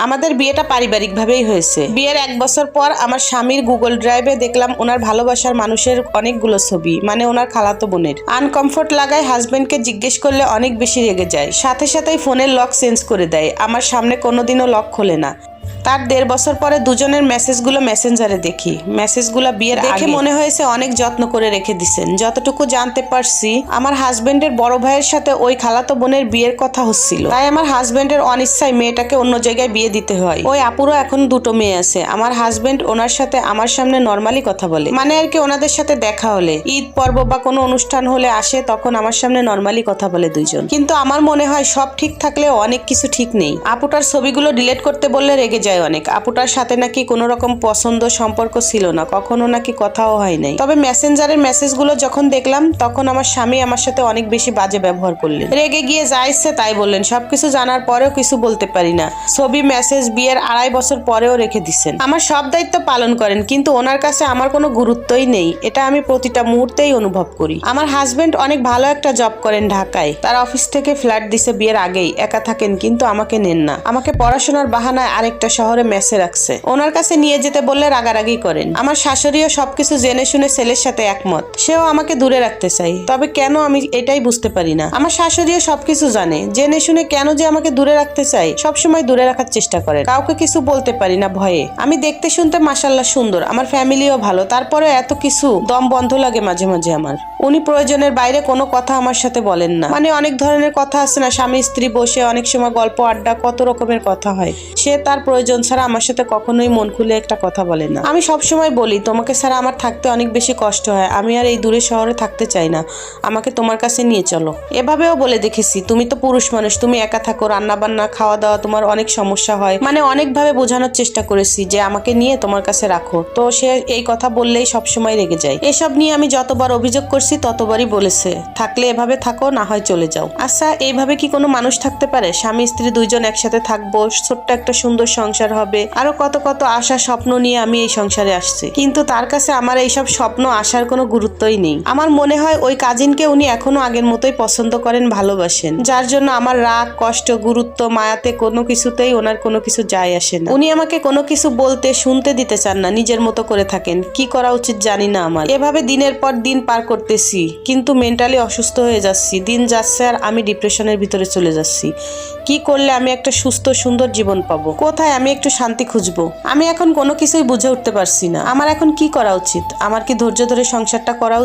আমাদের বিয়েটা পারিবারিকভাবেই হয়েছে। বিয়ের 1 বছর পর আমার স্বামীর গুগল ড্রাইভে দেখলাম ওনার ভালোবাসার মানুষের অনেকগুলো ছবি, মানে ওনার খালাতো বোনের। আনকমফোর্ট লাগায় হাজবেন্ডকে জিজ্ঞেস করলে অনেক বেশি রেগে যায়, সাথে সাথেই ফোনের লক চেঞ্জ করে দেয়। আমার সামনে কোনোদিনও লক খোলে না। তার 1.5 বছর পরে দুজনের মেসেজগুলো মেসেঞ্জারে দেখি। মেসেজগুলো বিয়ের দেখে মনে হয়েছে অনেক যত্ন করে রেখে দিছেন। যতটুকু জানতে পারছি, আমার হাজবেন্ডের বড় ভাইয়ের সাথে ওই খালাতো বোনের বিয়ের কথা হচ্ছিল, তাই আমার হাজবেন্ডের অনিচ্ছায় মেয়েটাকে অন্য জায়গায় বিয়ে দিতে হয়। ওই আপুরও এখন 2টো মেয়ে আছে। আমার হাজবেন্ড ওনার সাথে আমার সামনে নর্মালি কথা বলে, মানে আর কি ওনাদের সাথে দেখা হলে, ঈদ পর্ব বা কোনো অনুষ্ঠান হলে আসে, তখন আমার সামনে নর্মালি কথা বলে দুইজন। কিন্তু আমার মনে হয় সব ঠিক থাকলেও অনেক কিছু ঠিক নেই। আপুটার ছবিগুলো ডিলিট করতে বললে রেগে যায় অনেক। আপুটার সাথে নাকি কোনো রকম পছন্দ সম্পর্ক ছিল না, কখনো নাকি কথাও হয় নাই। তবে মেসেঞ্জারের মেসেজগুলো যখন দেখলাম, তখন আমার স্বামী আমার সাথে অনেক বেশি বাজে ব্যবহার করলেন। রেগে গিয়ে যা ইচ্ছে তাই বললেন। সবকিছু জানার পরেও কিছু বলতে পারি না। ছবি মেসেজ বিয়ের 2.5 বছর পরেও রেখে দিচ্ছেন। আমার সব দায়িত্ব পালন করেন, কিন্তু ওনার কাছে আমার কোনো গুরুত্বই নেই। এটা আমি প্রতিটা মুহূর্তেই অনুভব করি। আমার হাজবেন্ড অনেক ভালো একটা জব করেন ঢাকায়। তার অফিস থেকে ফ্ল্যাট দিছে বিয়ের আগেই। একা থাকেন, কিন্তু আমাকে নেন না। আমাকে পড়াশোনার বাহানায় আরেকটা শহরে মেসে রাখছে। ওনার কাছে নিয়ে যেতে বললে রাগারাগি করেন। আমার শাশুড়িও সবকিছু জেনে শুনে ছেলের সাথে একমত। সেও আমাকে দূরে রাখতে চাই, তবে কেন আমি এটাই বুঝতে পারি না। আমার শাশুড়িও সবকিছু জানে, জেনে শুনে কেন যে আমাকে দূরে রাখতে চাই। সবসময় দূরে রাখার চেষ্টা করেন। কাউকে কিছু বলতে পারি না ভয়ে। আমি দেখতে শুনতে মাশাআল্লাহ সুন্দর, আমার ফ্যামিলিও ভালো, তারপরে এত কিছু দম বন্ধ লাগে মাঝে মাঝে আমার। উনি প্রয়োজনের বাইরে কোনো কথা আমার সাথে বলেন না। মানে অনেক ধরনের কথা আছে না, স্বামী স্ত্রী বসে অনেক সময় গল্প আড্ডা, কত রকমের কথা হয়। সে তার প্রয়োজন ছাড়া আমার সাথে কখনোই মন খুলে একটা কথা বলে না। আমি সব সময় বলি, তোমাকে ছাড়া আমার থাকতে অনেক বেশি কষ্ট হয়। আমি আর এই দূরে শহরে থাকতে চাই না, আমাকে তোমার কাছে নিয়ে চলো। এভাবেও বলে দেখেছি, তুমি তো পুরুষ মানুষ, তুমি একা থাকো, রান্না বান্না খাওয়া দাওয়া তোমার অনেক সমস্যা হয়। মানে অনেকভাবে বোঝানোর চেষ্টা করেছি যে আমাকে নিয়ে তোমার কাছে রাখো। তো সে এই কথা বললেই সবসময় রেগে যায়। এসব নিয়ে আমি যতবার অভিযোগ করছি ততবারই বলেছে, থাকলে এভাবে থাকো, না হয় চলে যাও। আচ্ছা, এইভাবে কি কোনো মানুষ থাকতে পারে? স্বামী স্ত্রী দুইজন একসাথে থাকবো, ছোট্ট একটা সুন্দর সংসার হবে, আরো কত কত আশা স্বপ্ন নিয়ে আমি এই সংসারে আসছি। কিন্তু তার কাছে আমার এইসব স্বপ্ন আসার কোনো গুরুত্বই নেই। আমার মনে হয় ওই কাজিনকে উনি এখনো আগের মতোই পছন্দ করেন, ভালোবাসেন, যার জন্য আমার রাগ, কষ্ট, গুরুত্ব, মায়াতে কোনো কিছুতেই ওনার কোনো কিছু যায় আসে না। উনি আমাকে কোনো কিছু বলতে শুনতে দিতে চান না, নিজের মতো করে থাকেন। কি করা উচিত জানি না আমার। এভাবে দিনের পর দিন পার করতেছি, কিন্তু মেন্টালি অসুস্থ হয়ে যাচ্ছি। দিন যাচ্ছে আর আমি ডিপ্রেশনের ভিতরে চলে যাচ্ছি। কি করলে আমি একটা সুস্থ সুন্দর জীবন পাবো? কোথায় আমি একটু শান্তি খুঁজবো? আমি এখন কোনো কিছুই বুঝে উঠতে পারছি না। আমার এখন কি করা উচিত? আমার কি ধৈর্য ধরে সংসারটা করা উচিত?